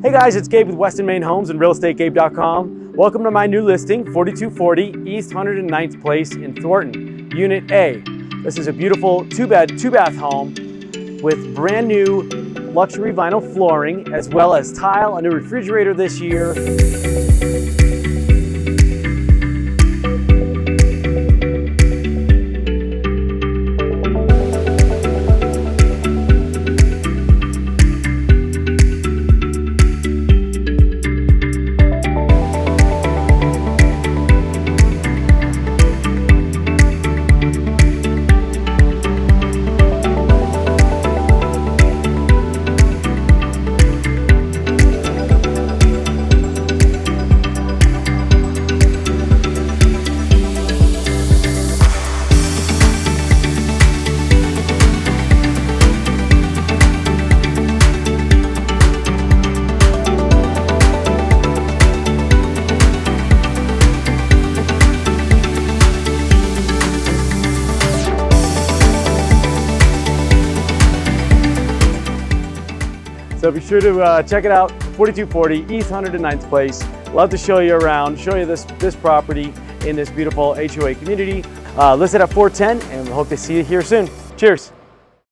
Hey guys, it's Gabe with Weston Main Homes and realestategabe.com. Welcome to my new listing, 4240 East 109th Place in Thornton, Unit A. This is a beautiful two-bed, two-bath home with brand new luxury vinyl flooring, as well as tile, a new refrigerator this year. So be sure to check it out, 4240 East 109th Place. Love to show you around, show you this property in this beautiful HOA community. Listed at 410, and we hope to see you here soon. Cheers.